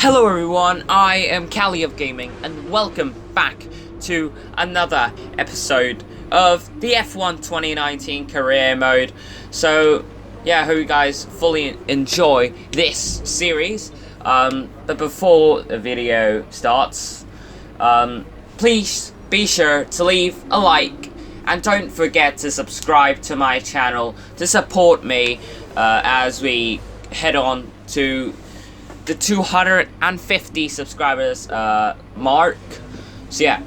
Hello everyone, I am Calioth Gaming and welcome back to another episode of the F1 2019 career mode. So yeah, I hope you guys fully enjoy this series. But before the video starts, please be sure to leave a like and don't forget to subscribe to my channel to support me as we head on to the 250 subscribers mark. So yeah,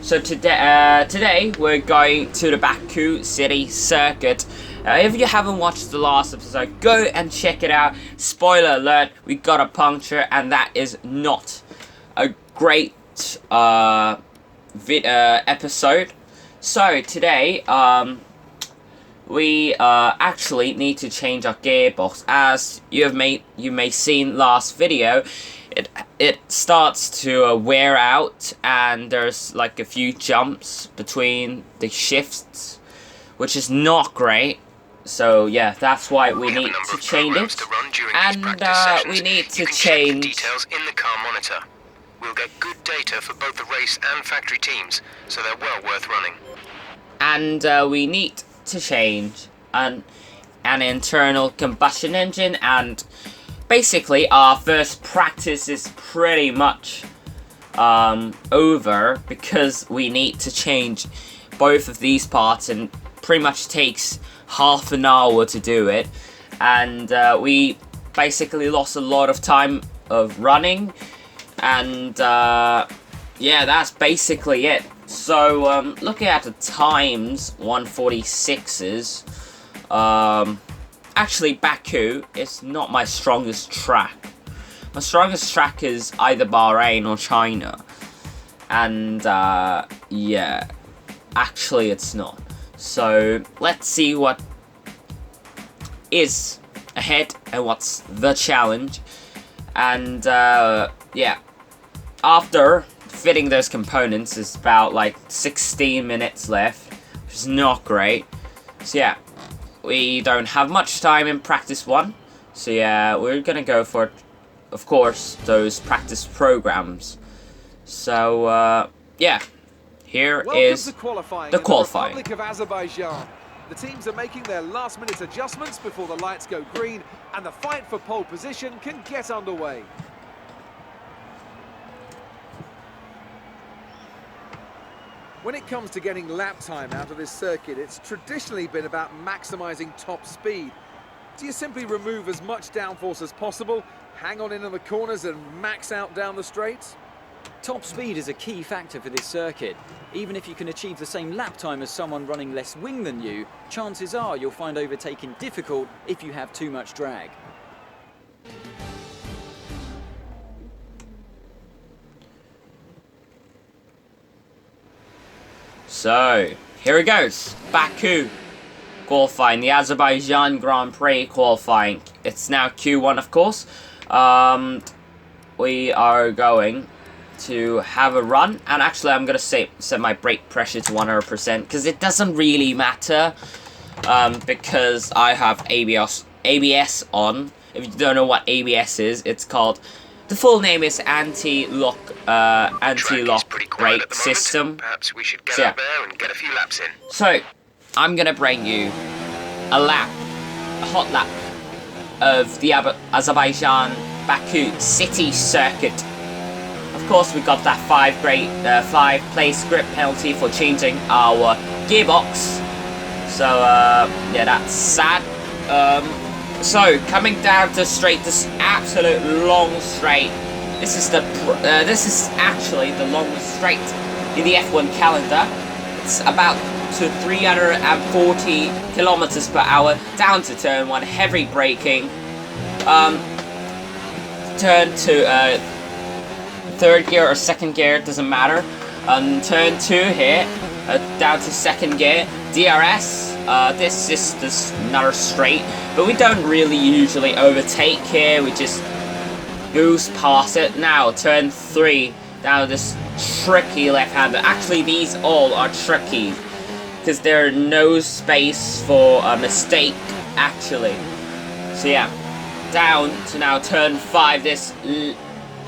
so today we're going to the Baku city circuit. If you haven't watched the last episode, go and check it out. Spoiler alert, we got a puncture and that is not a great episode. So today we actually need to change our gearbox. As you may seen last video, it starts to wear out, and there's like a few jumps between the shifts, which is not great. So yeah, that's why we need to change it, and we need to change details in the car monitor. We'll get good data for both the race and factory teams, so they're well worth running. And we need to change an internal combustion engine, and basically our first practice is pretty much over, because we need to change both of these parts, and pretty much takes half an hour to do it, and we basically lost a lot of time of running, and yeah, that's basically it. So, looking at the times, 146s, actually Baku is not my strongest track. My strongest track is either Bahrain or China. And, yeah, actually it's not. So, let's see what is ahead and what's the challenge. And, yeah, after fitting those components is about like 16 minutes left, which is not great. So yeah, we don't have much time in practice one, so yeah, we're gonna go for, of course, those practice programs. So yeah, here is the qualifying. The Republic of Azerbaijan. The teams are making their last-minute adjustments before the lights go green, and the fight for pole position can get underway. When it comes to getting lap time out of this circuit, it's traditionally been about maximising top speed. Do you simply remove as much downforce as possible, hang on in the corners and max out down the straights? Top speed is a key factor for this circuit. Even if you can achieve the same lap time as someone running less wing than you, chances are you'll find overtaking difficult if you have too much drag. So, here it goes. Baku qualifying, the Azerbaijan Grand Prix qualifying. It's now Q1, of course. We are going to have a run, and actually I'm going to set my brake pressure to 100%, because it doesn't really matter, because I have ABS on. If you don't know what ABS is, it's called, the full name is anti-lock brake system. Perhaps we should get up there and get a few laps in. So, I'm gonna bring you a hot lap of the Azerbaijan Baku city circuit. Of course, we got that 5 place grip penalty for changing our gearbox. So, yeah, that's sad. So, coming down the straight, this absolute long straight. This is actually the longest straight in the F1 calendar. It's about to 340 kilometers per hour down to turn 1, heavy braking. Turn to third gear or second gear, doesn't matter. Turn 2 here, down to second gear. DRS. This is just another straight, but we don't really usually overtake here, we just goose past it. Now turn 3, down this tricky left-hander. Actually, these all are tricky, because there's no space for a mistake, actually. So yeah, down to now turn 5, this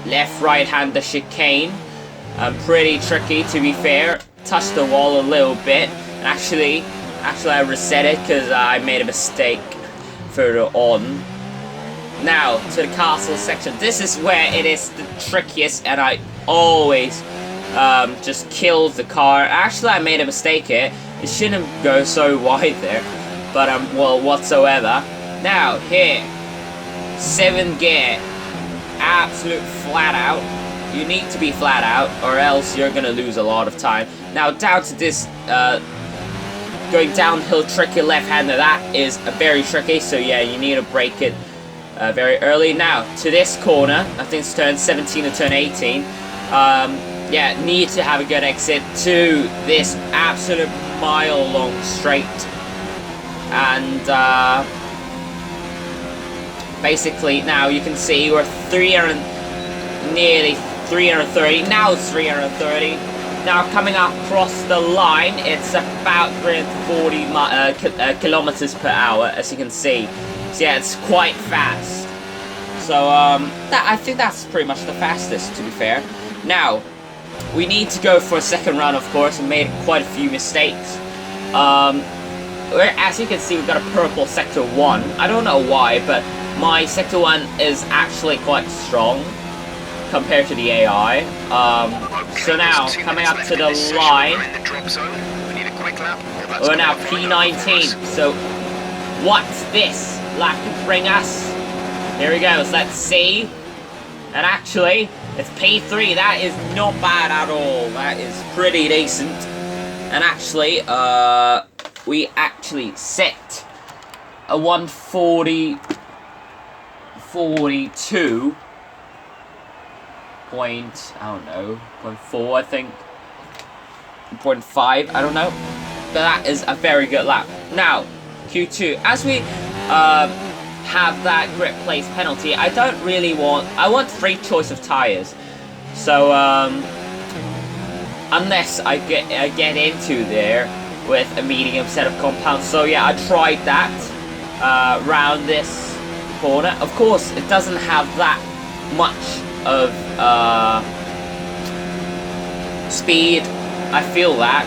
left-right-hander chicane. Pretty tricky, to be fair. Touched the wall a little bit. And actually I reset it because I made a mistake further on. Now, to the castle section. This is where it is the trickiest, and I always just kill the car. Actually, I made a mistake here. It shouldn't go so wide there, but well, whatsoever. Now, here, 7 gear, absolute flat out. You need to be flat out, or else you're gonna lose a lot of time. Now, down to this, going downhill tricky left-hander, that is very tricky, so yeah, you need to brake it very early. Now, to this corner, I think it's turn 17 or turn 18, yeah, need to have a good exit to this absolute mile-long straight. And, basically, now you can see we're nearly 330, now it's 330. Now coming across the line, it's about 340 kilometers per hour, as you can see. So yeah, it's quite fast. So I think that's pretty much the fastest, to be fair. Now, we need to go for a second run, of course, and made quite a few mistakes. As you can see, we've got a purple Sector 1. I don't know why, but my Sector 1 is actually quite strong compared to the AI. So now, coming up to the line, we're now P19. So, what's this lap can bring us? Here we go, so let's see. And actually, it's P3. That is not bad at all. That is pretty decent. And actually, we actually set a 140.42 point, I don't know, 0.4 I think, 0.5, I don't know, but that is a very good lap. Now, Q2, as we have that grip place penalty, I want free choice of tires, so unless I get into there with a medium set of compounds. So yeah, I tried that round this corner. Of course, it doesn't have that much of speed. I feel that,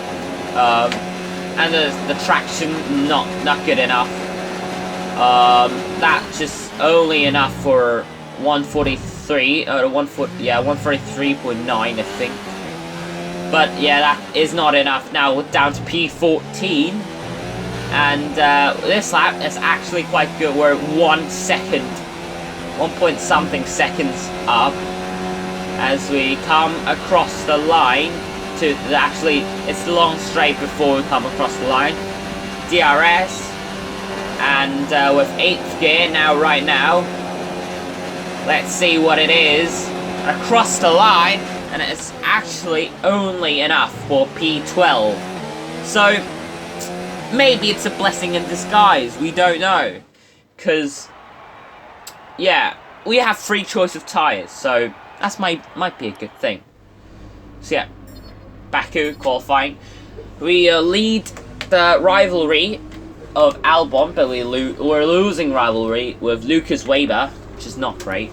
and the traction not good enough. That's just only enough for 143 or 143.9, I think. But yeah, that is not enough. Now we're down to P14, and this lap is actually quite good. We're 1 second, 1 point something seconds up as we come across the line to it's the long straight before we come across the line. DRS, and with 8th gear right now. Let's see what it is. Across the line, and it's actually only enough for P12. So, maybe it's a blessing in disguise, we don't know. Because, yeah, we have free choice of tyres, so that might be a good thing. So yeah, Baku qualifying. We lead the rivalry of Albon, but we're losing rivalry with Lucas Weber, which is not great.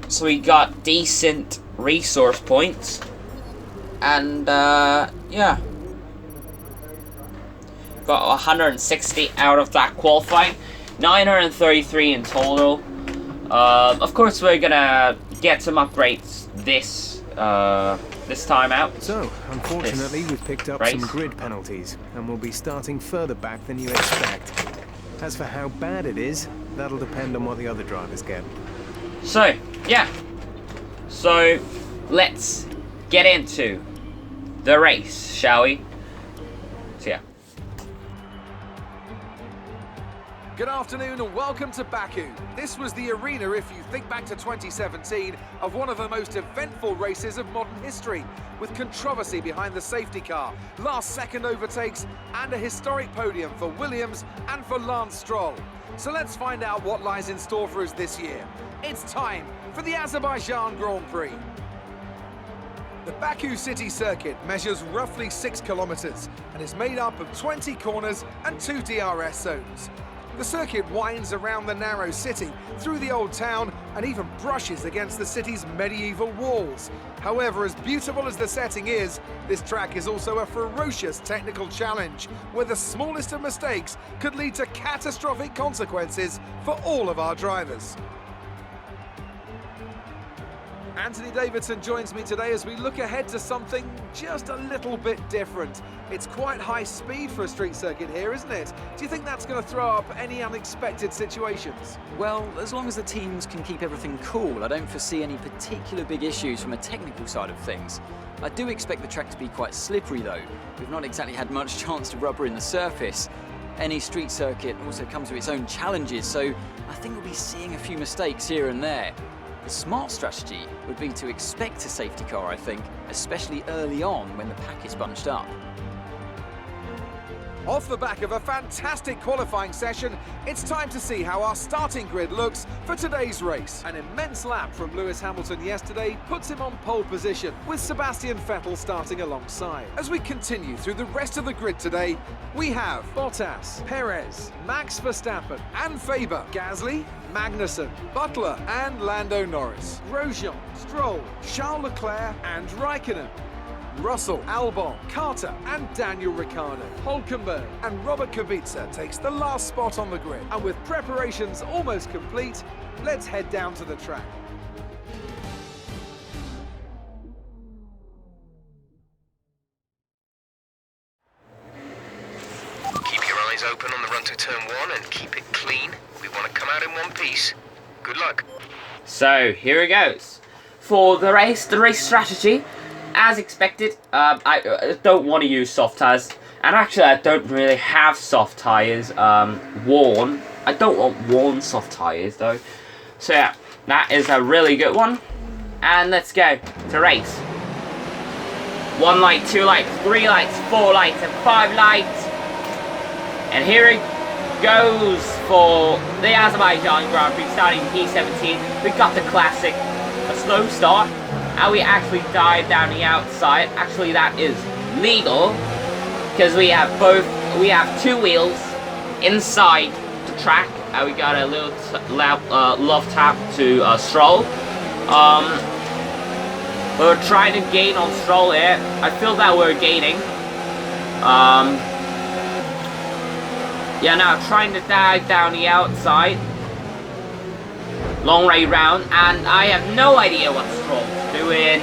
So we got decent resource points, and yeah, got 160 out of that qualifying, 933 in total. Of course, we're gonna get some upgrades this time out. So, unfortunately, we've picked up some grid penalties, and we'll be starting further back than you expect. As for how bad it is, that'll depend on what the other drivers get. So, yeah. So, let's get into the race, shall we? So, yeah. Good afternoon and welcome to Baku. This was the arena, if you think back to 2017, of one of the most eventful races of modern history, with controversy behind the safety car, last-second overtakes, and a historic podium for Williams and for Lance Stroll. So let's find out what lies in store for us this year. It's time for the Azerbaijan Grand Prix. The Baku city circuit measures roughly 6 kilometers and is made up of 20 corners and 2 DRS zones. The circuit winds around the narrow city, through the old town, and even brushes against the city's medieval walls. However, as beautiful as the setting is, this track is also a ferocious technical challenge, where the smallest of mistakes could lead to catastrophic consequences for all of our drivers. Anthony Davidson joins me today as we look ahead to something just a little bit different. It's quite high speed for a street circuit here, isn't it? Do you think that's going to throw up any unexpected situations? Well, as long as the teams can keep everything cool, I don't foresee any particular big issues from a technical side of things. I do expect the track to be quite slippery though. We've not exactly had much chance to rubber in the surface. Any street circuit also comes with its own challenges, so I think we'll be seeing a few mistakes here and there. The smart strategy would be to expect a safety car, I think, especially early on when the pack is bunched up. Off the back of a fantastic qualifying session, it's time to see how our starting grid looks for today's race. An immense lap from Lewis Hamilton yesterday puts him on pole position, with Sebastian Vettel starting alongside. As we continue through the rest of the grid today, we have Bottas, Perez, Max Verstappen and Faber, Gasly, Magnussen, Butler and Lando Norris, Grosjean, Stroll, Charles Leclerc and Raikkonen, Russell, Albon, Carter and Daniel Ricciardo, Hülkenberg and Robert Kubica takes the last spot on the grid. And with preparations almost complete, let's head down to the track. Keep your eyes open on the run to turn 1 and keep it clean. We want to come out in one piece. Good luck. So here it goes. For the race strategy, as expected, I don't want to use soft tyres. And actually, I don't really have soft tyres worn. I don't want worn soft tyres though. So yeah, that is a really good one. And let's go to race. 1 light, 2 lights, 3 lights, 4 lights, and 5 lights. And here it goes for the Azerbaijan Grand Prix starting P17. We got the classic, a slow start, and we actually dive down the outside. Actually, that is legal because we have 2 wheels inside the track, and we got a little love tap to Stroll. We're trying to gain on Stroll here. I feel that we're gaining. Yeah, now trying to dive down the outside. Long way round, and I have no idea what Stroll's doing.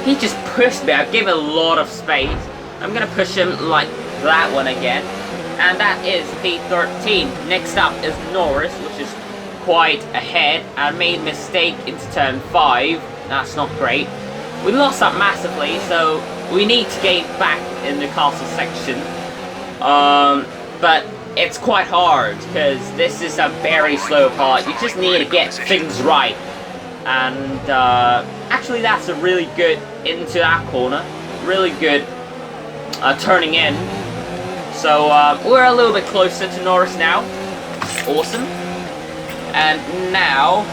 He just pushed me. I gave it a lot of space. I'm gonna push him like that one again. And that is P13. Next up is Norris, which is quite ahead. I made a mistake into turn 5. That's not great. We lost that massively, so we need to gain back in the castle section. But it's quite hard because this is a very slow part. You just need to get things right. And actually, that's a really good into that corner. Really good turning in. So we're a little bit closer to Norris now. Awesome. And now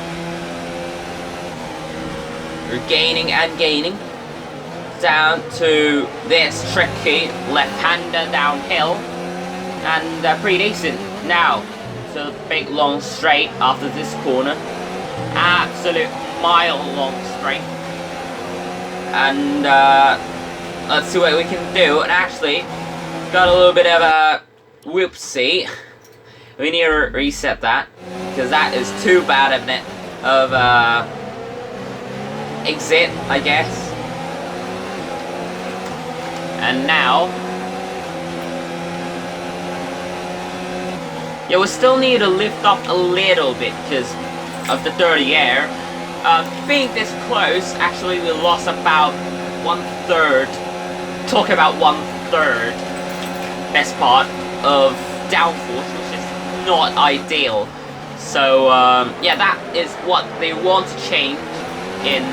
we're gaining and gaining down to this tricky left-hander downhill, and pretty decent. Now to the big long straight after this corner, absolute mile long straight, and let's see what we can do. And actually got a little bit of a whoopsie. We need to reset that because that is too bad of exit, I guess. And now, yeah, we still need to lift up a little bit because of the dirty air. Being this close, actually we lost about 1/3. Talk about 1/3 best part of downforce, which is not ideal. So yeah, that is what they want to change in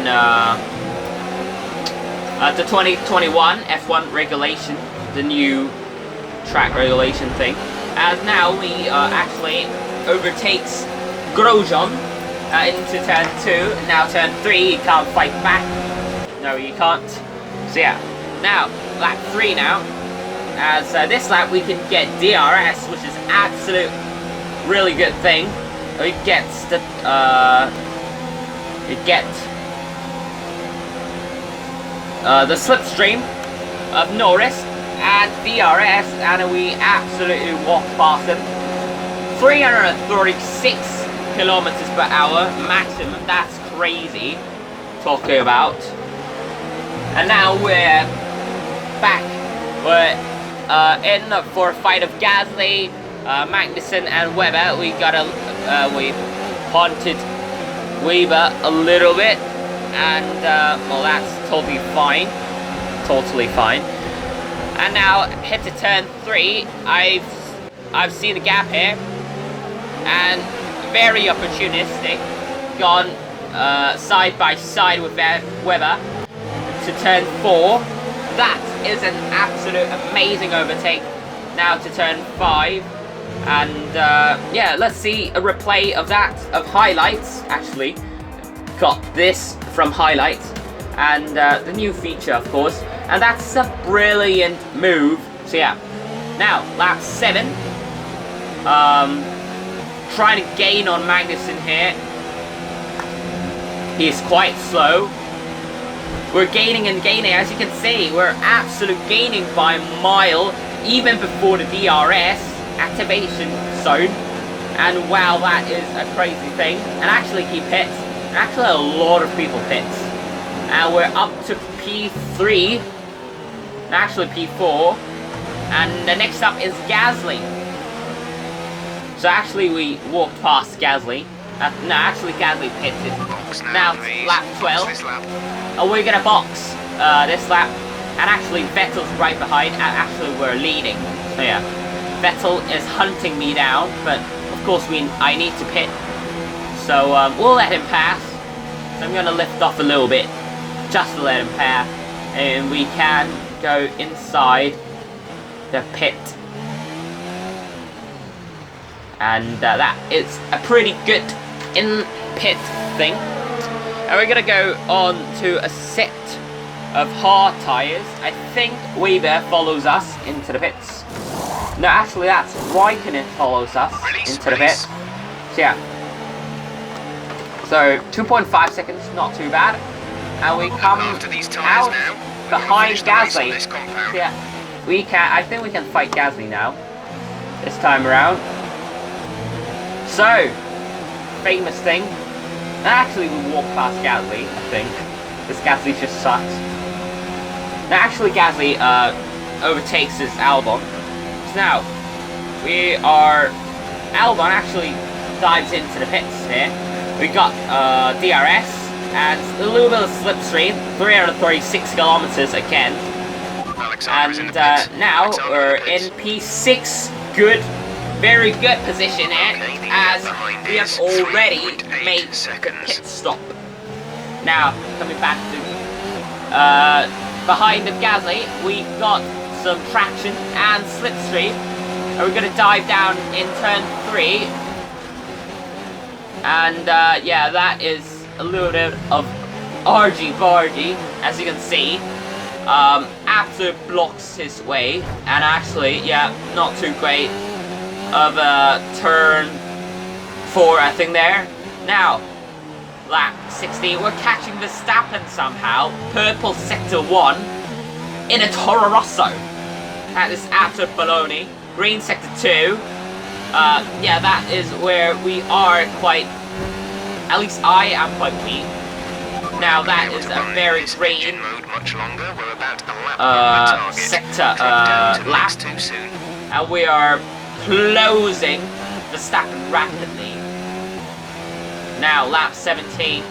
the 2021 F1 regulation, the new track regulation thing. As now we actually overtakes Grosjean into turn 2. Now turn 3, he can't fight back. No, you can't. So yeah, now lap 3 now. As this lap we can get DRS, which is absolute really good thing. It gets the get the slipstream of Norris and DRS, and we absolutely walked past them. 336 kilometers per hour maximum. That's crazy talking about. And now we're back. We're in for a fight of Gasly, Magnussen, and Webber. We haunted Weber a little bit, and well, that's totally fine. Totally fine. And now hit to turn 3. I've seen a gap here, and very opportunistic, gone side by side with Webber to turn 4. That is an absolute amazing overtake. Now to turn 5, and yeah, let's see a replay of that, of highlights. Actually, got this from highlights, and the new feature, of course, and that's a brilliant move. So yeah, now lap 7. Trying to gain on Magnussen here. He's quite slow. We're gaining and gaining, as you can see. We're absolute gaining by a mile, even before the DRS activation zone. And wow, that is a crazy thing. And actually he pits. Actually a lot of people pits. And we're up to P3. Actually P4. And the next up is Gasly. So actually we walked past Gasly. No, actually Gasly pitted. Now lap 12. And we're gonna box this lap. And actually Vettel's right behind, and actually we're leading. So yeah, Vettel is hunting me down, but of course I need to pit. So we'll let him pass. So I'm gonna lift off a little bit, just to let him pass. And we can go inside the pit. And that is a pretty good in-pit thing. And we're gonna go on to a set of hard tyres. I think Weber follows us into the pits. No, actually that's Raikkonen follows us into the pits. So yeah. So 2.5 seconds, not too bad. And we come out behind Gasly. So yeah, I think we can fight Gasly now. This time around. So, famous thing. Actually, we walked past Gasly, I think. This Gasly just sucks. Now, actually, Gasly overtakes his Albon. So now, Albon actually dives into the pits here. We got DRS and a little bit of slipstream, 336 kilometers again. And now we're in P6. Good. Very good position here, as we have already made the pit stop. Now, coming back to behind of Gasly, we got some traction and slipstream, and we're going to dive down in turn 3. And yeah, that is a little bit of argy-bargy, as you can see. Absolute blocks his way, and actually, yeah, not too great of turn 4, I think there. Now, lap 16, we're catching Verstappen somehow. Purple sector 1 in a Toro Rosso. That is absolute baloney. Green sector 2. Yeah, that is where we are quite, at least I am quite weak. Now that is a very green sector lap. And we are closing Verstappen rapidly. Now lap 17.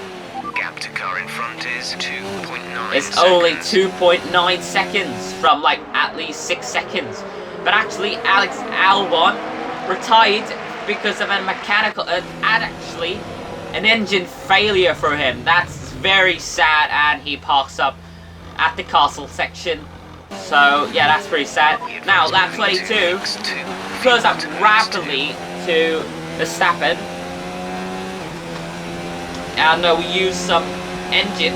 Gap to car in front is 2.9 It's only 2.9 seconds from like at least 6 seconds. But actually Alex Albon retired because of a mechanical and actually an engine failure for him. That's very sad, and he parks up at the castle section. So yeah, that's pretty sad. Now lap 22, close up rapidly to Verstappen, and we use some engine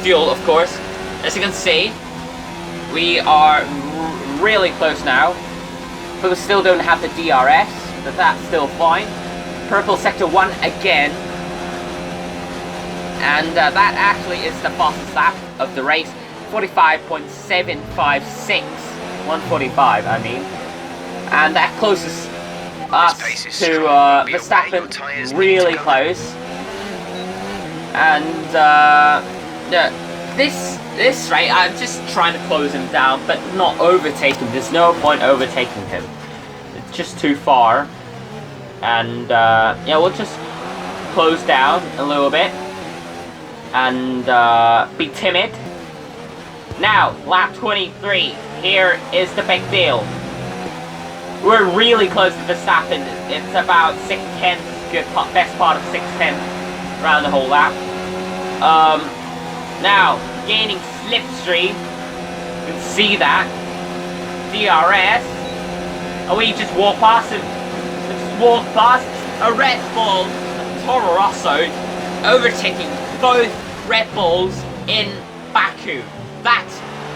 fuel, of course. As you can see, we are really close now, but we still don't have the DRS, but that's still fine. Purple sector 1 again. And that actually is the fastest lap of the race. 45.756. 145, I mean. And that closes us to Verstappen really close. And yeah, this race, I'm just trying to close him down, but not overtake him. There's no point overtaking him. It's just too far. And yeah, we'll just close down a little bit and be timid. Now, lap 23. Here is the big deal. We're really close to Verstappen. It's about 6/10, best part of 6/10 around the whole lap. Now, gaining slipstream. You can see that. DRS. And we just walk past him. Just walk past a Red Bull, Toro Rosso, overtaking both Red Bulls in Baku. That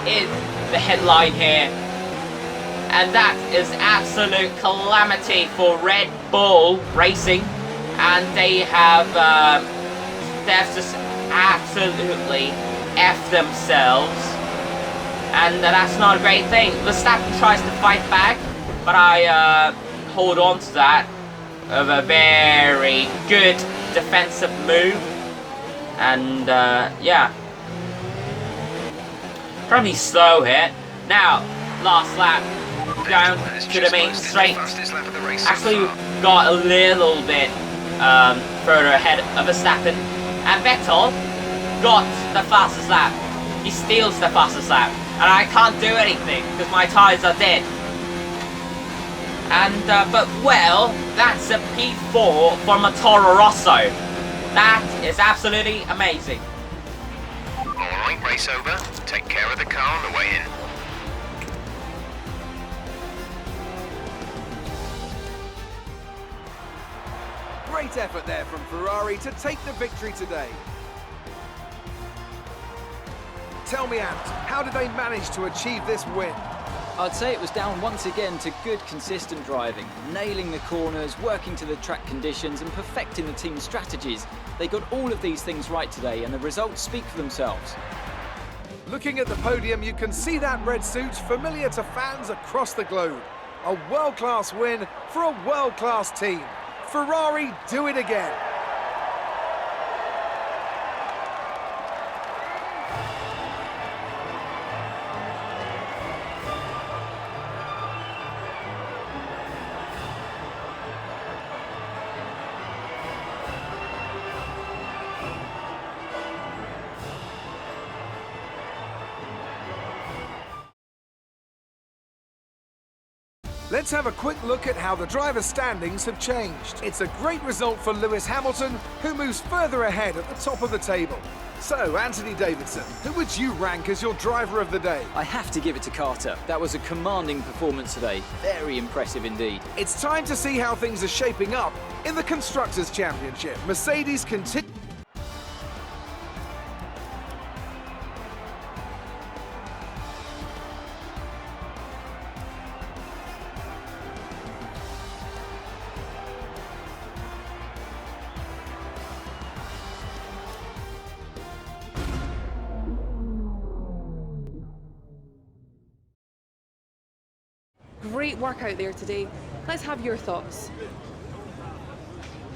is the headline here. And that is absolute calamity for Red Bull Racing. And they have just absolutely effed themselves. And that's not a great thing. Verstappen tries to fight back, but I hold on to that of a very good defensive move. And yeah. Probably slow here. Now, last lap. Down to the main straight. Actually got a little bit further ahead of Verstappen. And Vettel got the fastest lap. He steals the fastest lap. And I can't do anything because my tyres are dead. And, but well, that's a P4 from a Toro Rosso. That is absolutely amazing. Alright, race over. Take care of the car on the way in. Great effort there from Ferrari to take the victory today. Tell me, Ant, how did they manage to achieve this win? I'd say it was down once again to good, consistent driving, nailing the corners, working to the track conditions and perfecting the team's strategies. They got all of these things right today and the results speak for themselves. Looking at the podium, you can see that red suit familiar to fans across the globe. A world-class win for a world-class team. Ferrari do it again. Let's have a quick look at how the driver's standings have changed. It's a great result for Lewis Hamilton, who moves further ahead at the top of the table. So, Anthony Davidson, who would you rank as your driver of the day? I have to give it to Carter. That was a commanding performance today. Very impressive indeed. It's time to see how things are shaping up in the Constructors' Championship. Mercedes continue. Great work out there today. Let's have your thoughts.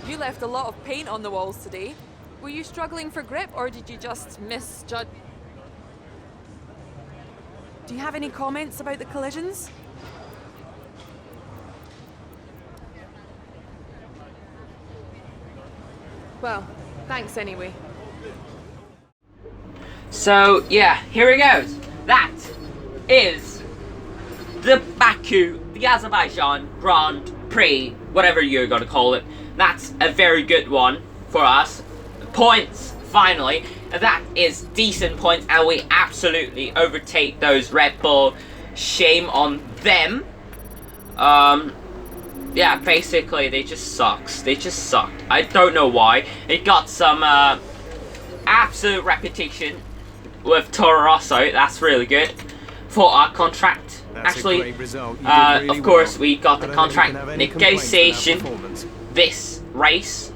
You left a lot of paint on the walls today. Were you struggling for grip or did you just misjudge? Do you have any comments about the collisions? Well, thanks anyway. So, yeah, here it goes. That is the Baku, the Azerbaijan Grand Prix, whatever you're going to call it. That's a very good one for us. Points, finally. That is decent points, and we absolutely overtake those Red Bull. Shame on them. Yeah, basically, they just sucks. They just sucked. I don't know why. It got some absolute repetition with Toro Rosso. That's really good for our contract. That's actually, a great result. You did really of course, well. we got the I don't think we contract can have any complaints with that negotiation performance. this race.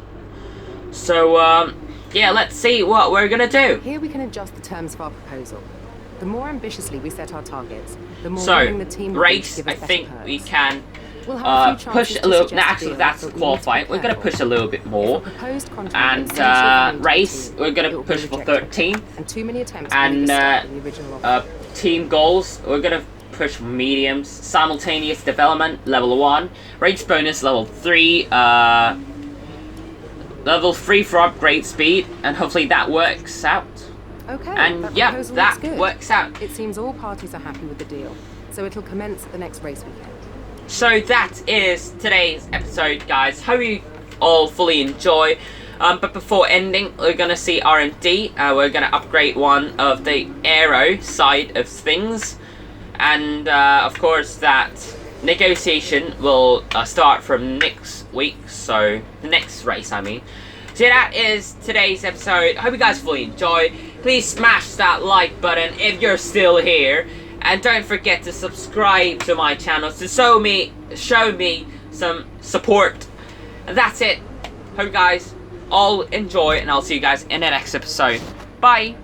So, yeah, let's see what we're gonna do. Here we can adjust the terms of our proposal. The more ambitiously we set our targets, the more So, willing the team will be to race, give I us better think perks. we can We'll have a few push chances a little. to No, suggest a actually, deal, that's but the we need to be qualifying. We're gonna careful. push a little bit If a more. proposed contract And is essentially agreed to race, the we're team, gonna it will be push for rejected. 13. And too many attempts will And leave us stuck in the original offer. team goals, we're gonna push for mediums. Simultaneous development, level 1. Rates bonus, level 3. Level 3 for upgrade speed, and hopefully that works out. Okay, And that yeah, proposal that looks good. works out. It seems all parties are happy with the deal, so it'll commence at the next race weekend. So that is today's episode, guys. Hope you all fully enjoy. But before ending, we're gonna see R&D. We're gonna upgrade one of the aero side of things, and of course that negotiation will start from next week. So the next race, I mean. So that is today's episode. Hope you guys fully enjoy. Please smash that like button if you're still here. And don't forget to subscribe to my channel to show me some support. And that's it. Hope you guys all enjoy, and I'll see you guys in the next episode. Bye.